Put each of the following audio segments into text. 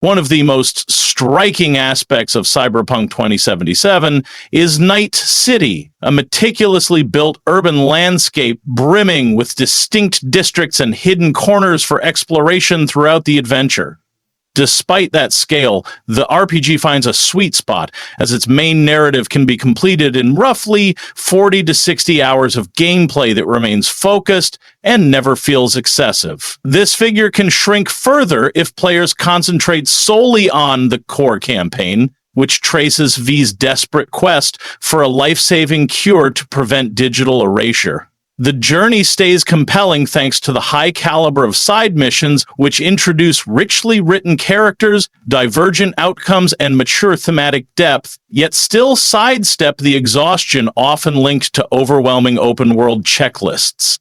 One of the most striking aspects of Cyberpunk 2077 is Night City, a meticulously built urban landscape brimming with distinct districts and hidden corners for exploration throughout the adventure. Despite that scale, the RPG finds a sweet spot, as its main narrative can be completed in roughly 40 to 60 hours of gameplay that remains focused and never feels excessive. This figure can shrink further if players concentrate solely on the core campaign, which traces V's desperate quest for a life-saving cure to prevent digital erasure. The journey stays compelling thanks to the high caliber of side missions, which introduce richly written characters, divergent outcomes, and mature thematic depth, yet still sidestep the exhaustion often linked to overwhelming open-world checklists.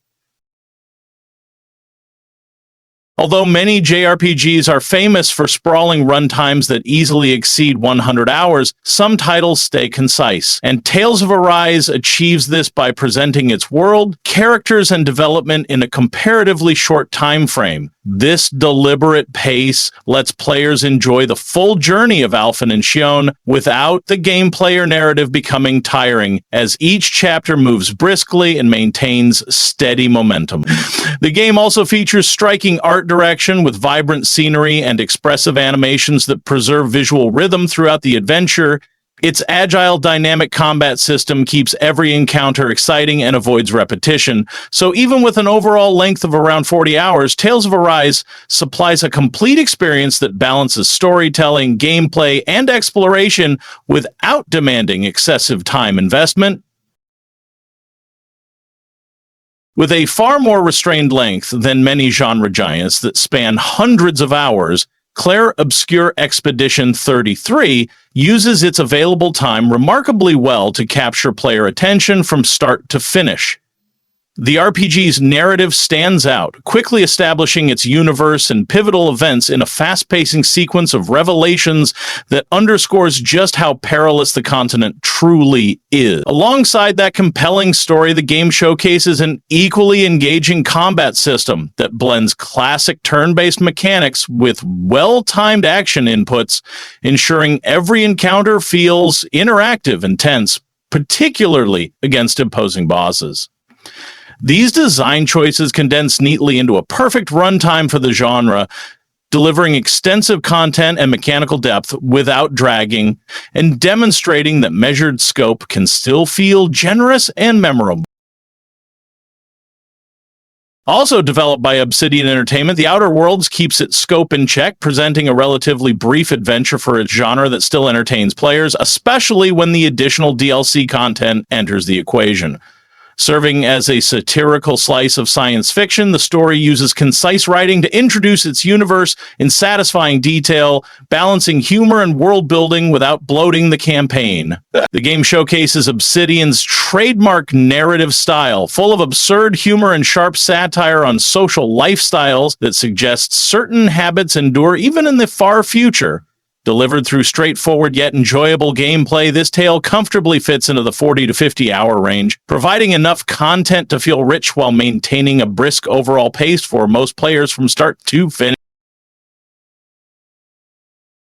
Although many JRPGs are famous for sprawling runtimes that easily exceed 100 hours, some titles stay concise, and Tales of Arise achieves this by presenting its world, characters, and development in a comparatively short time frame. This deliberate pace lets players enjoy the full journey of Alphen and Xion without the gameplay or narrative becoming tiring, as each chapter moves briskly and maintains steady momentum. The game also features striking art direction with vibrant scenery and expressive animations that preserve visual rhythm throughout the adventure. Its agile, dynamic combat system keeps every encounter exciting and avoids repetition. So even with an overall length of around 40 hours, Tales of Arise supplies a complete experience that balances storytelling, gameplay, and exploration without demanding excessive time investment. With a far more restrained length than many genre giants that span hundreds of hours, Clair Obscur Expedition 33 uses its available time remarkably well to capture player attention from start to finish. The RPG's narrative stands out, quickly establishing its universe and pivotal events in a fast-pacing sequence of revelations that underscores just how perilous the continent truly is. Alongside that compelling story, the game showcases an equally engaging combat system that blends classic turn-based mechanics with well-timed action inputs, ensuring every encounter feels interactive and tense, particularly against imposing bosses. These design choices condense neatly into a perfect runtime for the genre, delivering extensive content and mechanical depth without dragging, and demonstrating that measured scope can still feel generous and memorable. Also developed by Obsidian Entertainment, The Outer Worlds keeps its scope in check, presenting a relatively brief adventure for its genre that still entertains players, especially when the additional DLC content enters the equation. Serving as a satirical slice of science fiction, the story uses concise writing to introduce its universe in satisfying detail, balancing humor and world building without bloating the campaign. The game showcases Obsidian's trademark narrative style, full of absurd humor and sharp satire on social lifestyles that suggests certain habits endure even in the far future. Delivered through straightforward yet enjoyable gameplay, this tale comfortably fits into the 40 to 50 hour range, providing enough content to feel rich while maintaining a brisk overall pace for most players from start to finish.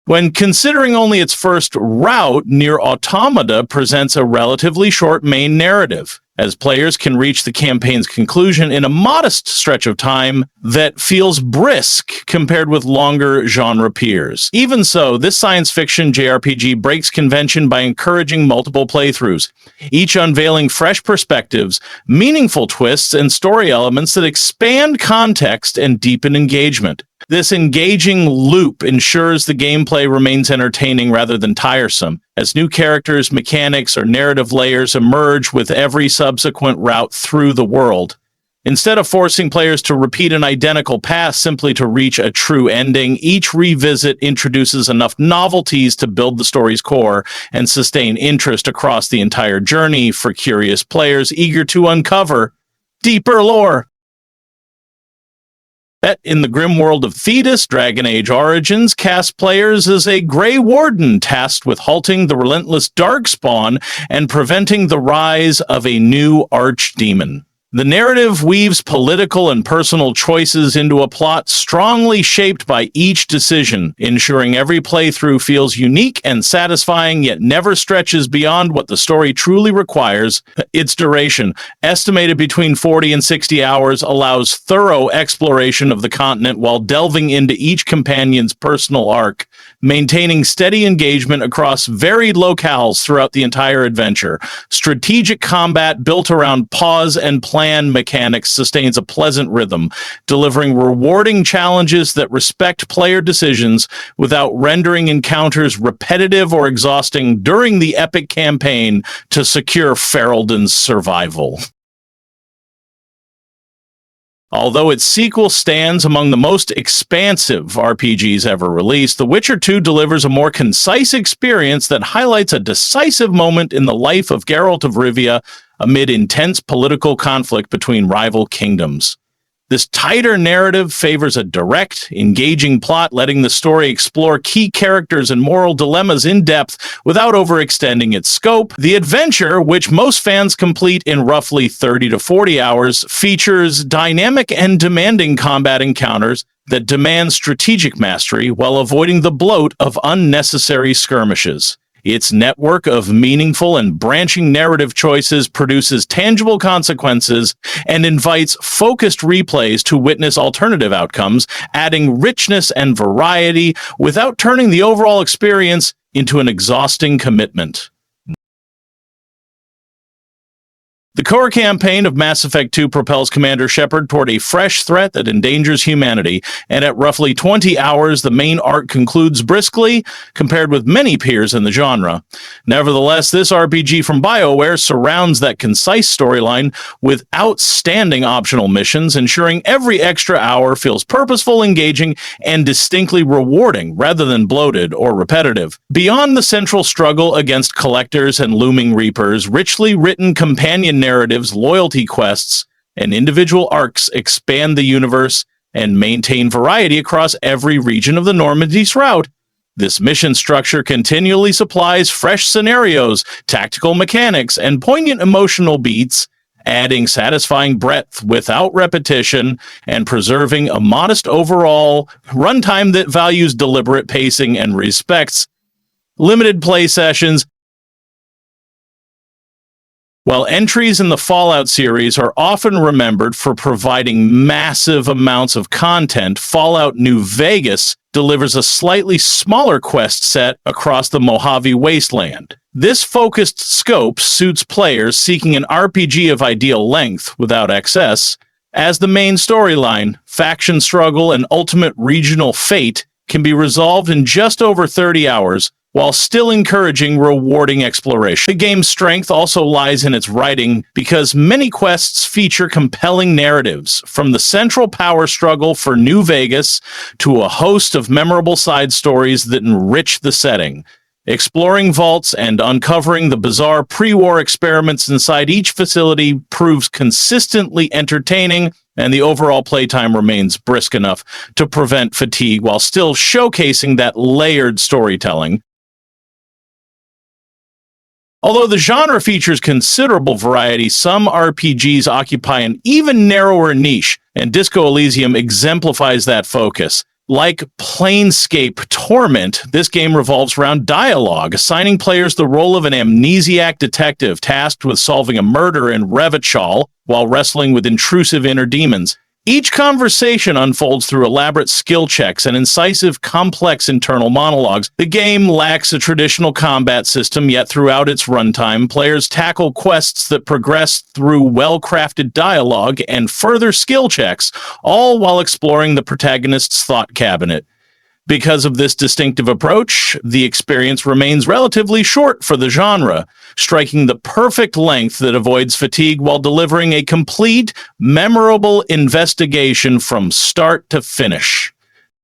When considering only its first route, NieR Automata presents a relatively short main narrative, as players can reach the campaign's conclusion in a modest stretch of time that feels brisk compared with longer genre peers. Even so, this science fiction JRPG breaks convention by encouraging multiple playthroughs, each unveiling fresh perspectives, meaningful twists, and story elements that expand context and deepen engagement. This engaging loop ensures the gameplay remains entertaining rather than tiresome, as new characters, mechanics, or narrative layers emerge with every subsequent route through the world. Instead of forcing players to repeat an identical path simply to reach a true ending, each revisit introduces enough novelties to build the story's core and sustain interest across the entire journey for curious players eager to uncover deeper lore. Set in the grim world of Thetis, Dragon Age Origins casts players as a Grey Warden tasked with halting the relentless Darkspawn and preventing the rise of a new archdemon. The narrative weaves political and personal choices into a plot strongly shaped by each decision, ensuring every playthrough feels unique and satisfying, yet never stretches beyond what the story truly requires. Its duration, estimated between 40 and 60 hours, allows thorough exploration of the continent while delving into each companion's personal arc, maintaining steady engagement across varied locales throughout the entire adventure. Strategic combat built around pause and plan mechanics sustains a pleasant rhythm, delivering rewarding challenges that respect player decisions without rendering encounters repetitive or exhausting during the epic campaign to secure Ferelden's survival. Although its sequel stands among the most expansive RPGs ever released, The Witcher 2 delivers a more concise experience that highlights a decisive moment in the life of Geralt of Rivia amid intense political conflict between rival kingdoms. This tighter narrative favors a direct, engaging plot, letting the story explore key characters and moral dilemmas in depth without overextending its scope. The adventure, which most fans complete in roughly 30 to 40 hours, features dynamic and demanding combat encounters that demand strategic mastery while avoiding the bloat of unnecessary skirmishes. Its network of meaningful and branching narrative choices produces tangible consequences and invites focused replays to witness alternative outcomes, adding richness and variety without turning the overall experience into an exhausting commitment. The core campaign of Mass Effect 2 propels Commander Shepard toward a fresh threat that endangers humanity, and at roughly 20 hours, the main arc concludes briskly, compared with many peers in the genre. Nevertheless, this RPG from BioWare surrounds that concise storyline with outstanding optional missions, ensuring every extra hour feels purposeful, engaging, and distinctly rewarding, rather than bloated or repetitive. Beyond the central struggle against collectors and looming reapers, richly written companion narratives, loyalty quests, and individual arcs expand the universe and maintain variety across every region of the Normandy's route. This mission structure continually supplies fresh scenarios, tactical mechanics, and poignant emotional beats, adding satisfying breadth without repetition and preserving a modest overall runtime that values deliberate pacing and respects limited play sessions. While entries in the Fallout series are often remembered for providing massive amounts of content, Fallout New Vegas delivers a slightly smaller quest set across the Mojave Wasteland. This focused scope suits players seeking an RPG of ideal length without excess, as the main storyline, faction struggle, and ultimate regional fate can be resolved in just over 30 hours, while still encouraging rewarding exploration. The game's strength also lies in its writing, because many quests feature compelling narratives, from the central power struggle for New Vegas to a host of memorable side stories that enrich the setting. Exploring vaults and uncovering the bizarre pre-war experiments inside each facility proves consistently entertaining, and the overall playtime remains brisk enough to prevent fatigue while still showcasing that layered storytelling. Although the genre features considerable variety, some RPGs occupy an even narrower niche, and Disco Elysium exemplifies that focus. Like Planescape Torment, this game revolves around dialogue, assigning players the role of an amnesiac detective tasked with solving a murder in Revachol while wrestling with intrusive inner demons. Each conversation unfolds through elaborate skill checks and incisive, complex internal monologues. The game lacks a traditional combat system, yet throughout its runtime, players tackle quests that progress through well-crafted dialogue and further skill checks, all while exploring the protagonist's thought cabinet. Because of this distinctive approach, the experience remains relatively short for the genre, striking the perfect length that avoids fatigue while delivering a complete, memorable investigation from start to finish.